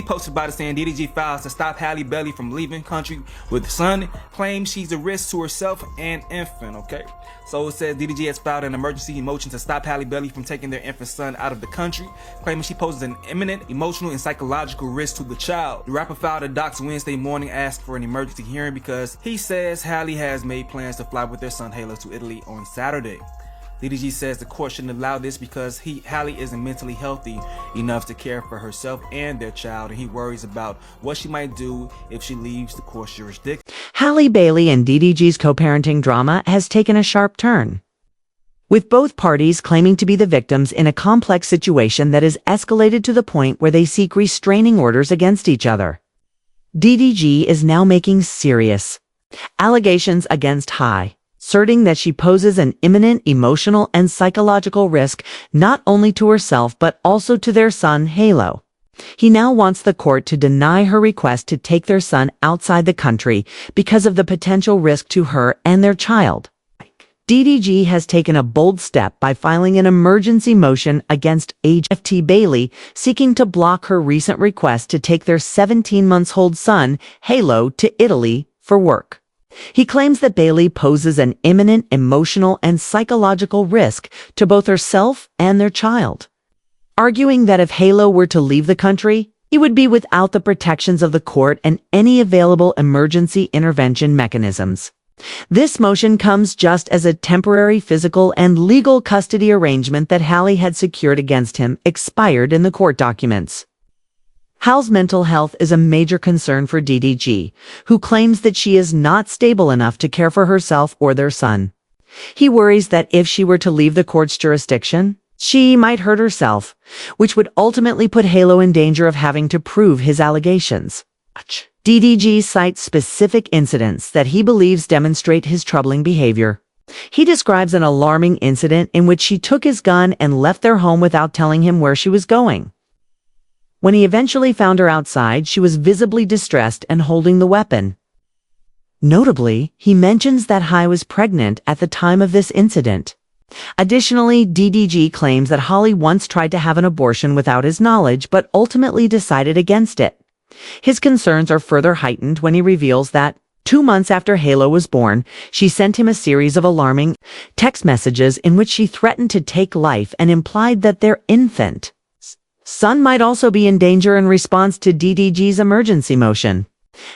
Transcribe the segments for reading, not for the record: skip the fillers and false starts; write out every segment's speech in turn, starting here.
posted about it saying DDG files to stop Halle Bailey from leaving country with son, claims she's a risk to herself and infant, okay? So it says DDG has filed an emergency motion to stop Halle Bailey from taking their infant son out of the country, claiming she poses an imminent emotional and psychological risk to the child. The rapper filed a docs Wednesday morning, asked for an emergency hearing because he says Halle has made plans to fly with their son Halo to Italy on Saturday. DDG says the court shouldn't allow this because Halle isn't mentally healthy enough to care for herself and their child, and he worries about what she might do if she leaves the court's jurisdiction. Halle Bailey and DDG's co-parenting drama has taken a sharp turn, with both parties claiming to be the victims in a complex situation that has escalated to the point where they seek restraining orders against each other. DDG is now making serious allegations against Halle, asserting that she poses an imminent emotional and psychological risk not only to herself but also to their son Halo. He now wants the court to deny her request to take their son outside the country because of the potential risk to her and their child. DDG has taken a bold step by filing an emergency motion against Halle Bailey, seeking to block her recent request to take their 17-month-old son, Halo, to Italy for work. He claims that Bailey poses an imminent emotional and psychological risk to both herself and their child, arguing that if Halo were to leave the country, he would be without the protections of the court and any available emergency intervention mechanisms. This motion comes just as a temporary physical and legal custody arrangement that Halle had secured against him expired in the court documents. Halle's mental health is a major concern for DDG, who claims that she is not stable enough to care for herself or their son. He worries that if she were to leave the court's jurisdiction, she might hurt herself, which would ultimately put Halo in danger of having to prove his allegations. DDG cites specific incidents that he believes demonstrate his troubling behavior. He describes an alarming incident in which she took his gun and left their home without telling him where she was going. When he eventually found her outside, she was visibly distressed and holding the weapon. Notably, he mentions that Halle was pregnant at the time of this incident. Additionally, DDG claims that Halle once tried to have an abortion without his knowledge but ultimately decided against it. His concerns are further heightened when he reveals that 2 months after Halo was born, she sent him a series of alarming text messages in which she threatened to take life and implied that their infant son might also be in danger. In response to DDG's emergency motion,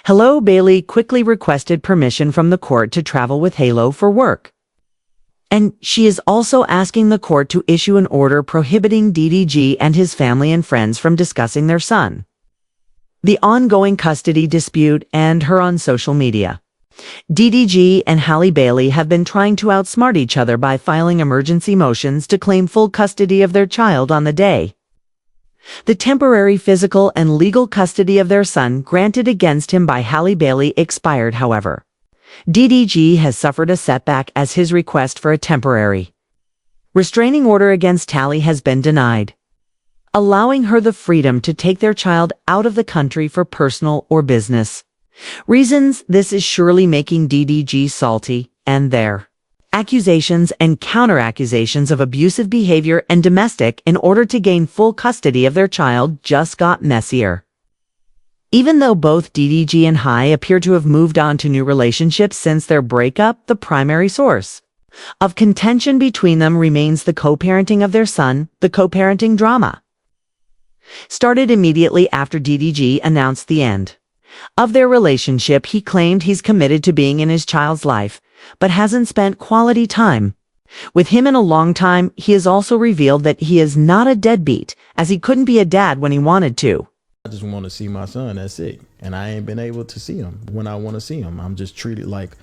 Halle Bailey quickly requested permission from the court to travel with Halo for work. And she is also asking the court to issue an order prohibiting DDG and his family and friends from discussing their son, the ongoing custody dispute, and her on social media. DDG and Halle Bailey have been trying to outsmart each other by filing emergency motions to claim full custody of their child on the day. The temporary physical and legal custody of their son granted against him by Halle Bailey expired, however. DDG has suffered a setback as his request for a temporary restraining order against Halle has been denied, allowing her the freedom to take their child out of the country for personal or business reasons. This is surely making DDG salty, and their accusations and counter-accusations of abusive behavior and domestic in order to gain full custody of their child just got messier. Even though both DDG and Halle appear to have moved on to new relationships since their breakup, the primary source of contention between them remains the co-parenting of their son. The co-parenting drama started immediately after DDG announced the end of their relationship. He claimed he's committed to being in his child's life, but hasn't spent quality time with him in a long time. He has also revealed that he is not a deadbeat, as he couldn't be a dad when he wanted to. I just want to see my son, that's it. And I ain't been able to see him when I want to see him. I'm just treated like,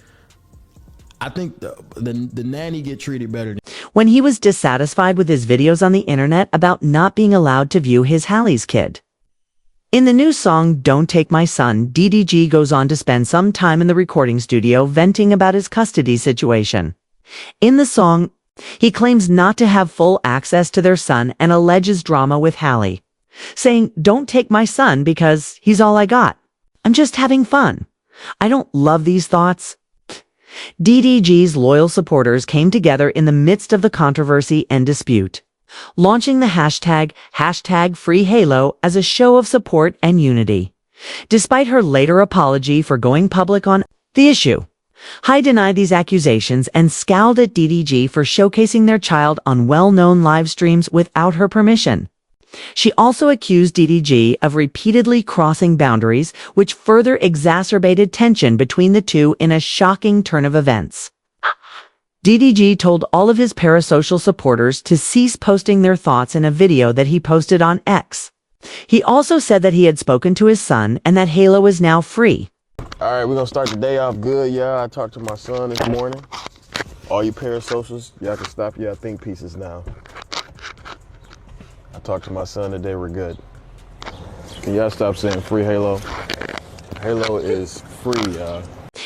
I think the nanny get treated better. When he was dissatisfied with his videos on the internet about not being allowed to view his Halle's kid. In the new song, Don't Take My Son, DDG goes on to spend some time in the recording studio venting about his custody situation. In the song, he claims not to have full access to their son and alleges drama with Halle, saying, "Don't take my son because he's all I got. I'm just having fun. I don't love these thoughts." DDG's loyal supporters came together in the midst of the controversy and dispute, launching the hashtag #FreeHalo as a show of support and unity. Despite her later apology for going public on the issue, Halle denied these accusations and scowled at DDG for showcasing their child on well-known live streams without her permission. She also accused DDG of repeatedly crossing boundaries, which further exacerbated tension between the two in a shocking turn of events. DDG told all of his parasocial supporters to cease posting their thoughts in a video that he posted on X. He also said that he had spoken to his son and that Halo is now free. All right, we're gonna start the day off good, y'all. I talked to my son this morning. All you parasocials, y'all can stop your think pieces now. I talked to my son today, we're good. Can y'all stop saying free Halo? Halo is free, y'all.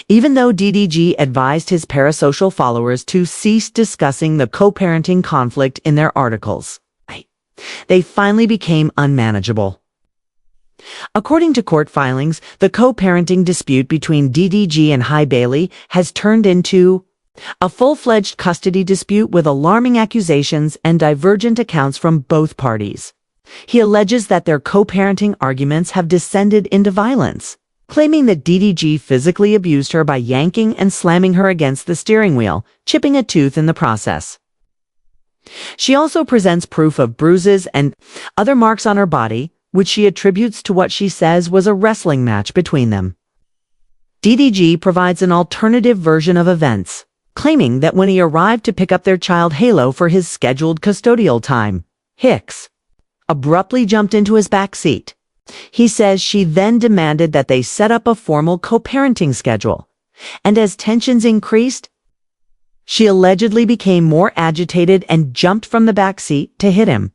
Even though DDG advised his parasocial followers to cease discussing the co-parenting conflict in their articles, they finally became unmanageable. According to court filings, the co-parenting dispute between DDG and Halle Bailey has turned into a full-fledged custody dispute with alarming accusations and divergent accounts from both parties. He alleges that their co-parenting arguments have descended into violence, claiming that DDG physically abused her by yanking and slamming her against the steering wheel, chipping a tooth in the process. She also presents proof of bruises and other marks on her body, which she attributes to what she says was a wrestling match between them. DDG provides an alternative version of events, claiming that when he arrived to pick up their child Halo for his scheduled custodial time, Hicks abruptly jumped into his back seat. He says she then demanded that they set up a formal co-parenting schedule, and as tensions increased, she allegedly became more agitated and jumped from the back seat to hit him.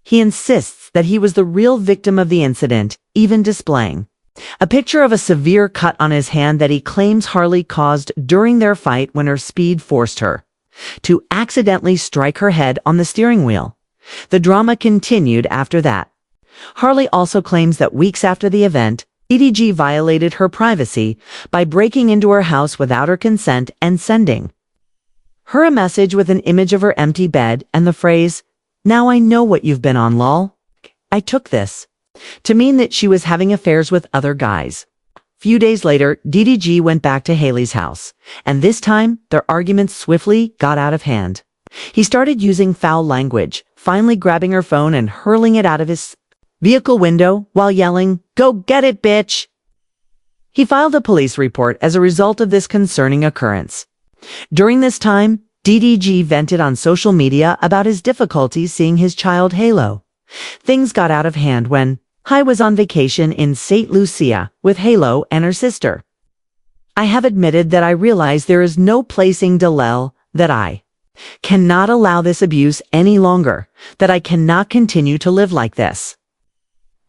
He insists that he was the real victim of the incident, even displaying a picture of a severe cut on his hand that he claims Halle caused during their fight when her speed forced her to accidentally strike her head on the steering wheel. The drama continued after that. Halle also claims that weeks after the event, DDG violated her privacy by breaking into her house without her consent and sending her a message with an image of her empty bed and the phrase, "Now I know what you've been on, lol." I took this to mean that she was having affairs with other guys. Few days later, DDG went back to Haley's house, and this time, their arguments swiftly got out of hand. He started using foul language, finally grabbing her phone and hurling it out of his vehicle window while yelling, "Go get it, bitch!" He filed a police report as a result of this concerning occurrence. During this time, DDG vented on social media about his difficulties seeing his child Halo. Things got out of hand when Halle was on vacation in St. Lucia with Halo and her sister. "I have admitted that I realize there is no placing Dalel, that I cannot allow this abuse any longer, that I cannot continue to live like this,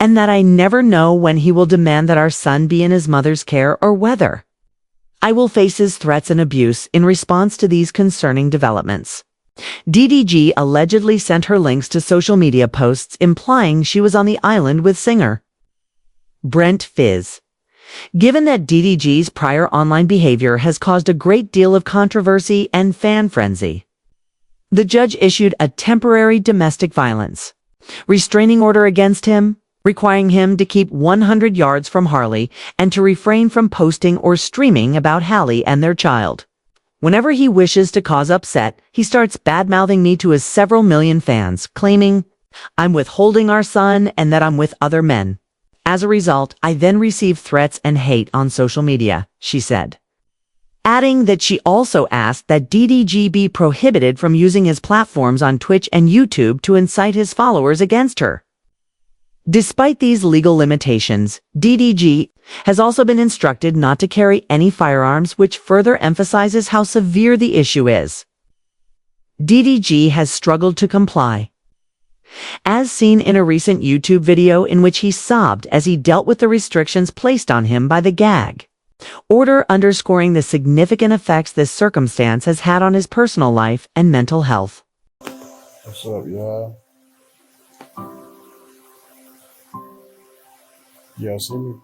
and that I never know when he will demand that our son be in his mother's care or whether I will face his threats and abuse in response to these concerning developments." DDG allegedly sent her links to social media posts implying she was on the island with singer Brent Fizz. Given that DDG's prior online behavior has caused a great deal of controversy and fan frenzy, the judge issued a temporary domestic violence restraining order against him, requiring him to keep 100 yards from Halle and to refrain from posting or streaming about Halle and their child. Whenever he wishes to cause upset, he starts bad-mouthing me to his several million fans, claiming I'm withholding our son and that I'm with other men. As a result, I then receive threats and hate on social media, she said, adding that she also asked that DDG be prohibited from using his platforms on Twitch and YouTube to incite his followers against her. Despite these legal limitations, DDG has also been instructed not to carry any firearms, which further emphasizes how severe the issue is. DDG has struggled to comply, as seen in a recent YouTube video in which he sobbed as he dealt with the restrictions placed on him by the gag order, underscoring the significant effects this circumstance has had on his personal life and mental health. What's up, y'all? Y'all see me?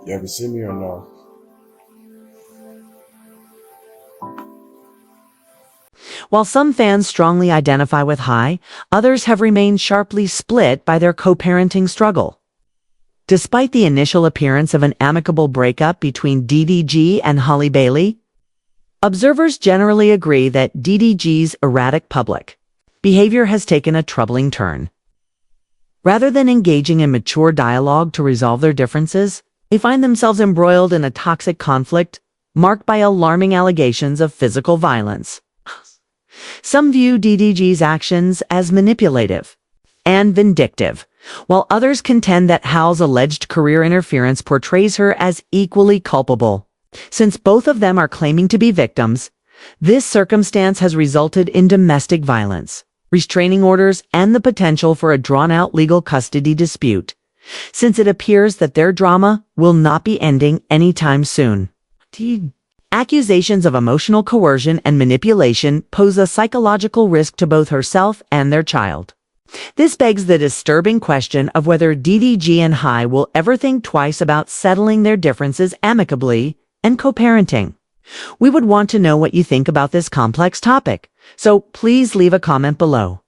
Y'all can see me or no? While some fans strongly identify with Hai, others have remained sharply split by their co-parenting struggle. Despite the initial appearance of an amicable breakup between DDG and Halle Bailey, observers generally agree that DDG's erratic public behavior has taken a troubling turn. Rather than engaging in mature dialogue to resolve their differences, they find themselves embroiled in a toxic conflict marked by alarming allegations of physical violence. Some view DDG's actions as manipulative and vindictive, while others contend that Hal's alleged career interference portrays her as equally culpable. Since both of them are claiming to be victims, this circumstance has resulted in domestic violence, restraining orders, and the potential for a drawn-out legal custody dispute, since it appears that their drama will not be ending anytime soon. Accusations of emotional coercion and manipulation pose a psychological risk to both herself and their child. This begs the disturbing question of whether DDG and Hai will ever think twice about settling their differences amicably and co-parenting. We would want to know what you think about this complex topic, so please leave a comment below.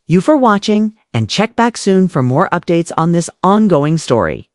You for watching, and check back soon for more updates on this ongoing story.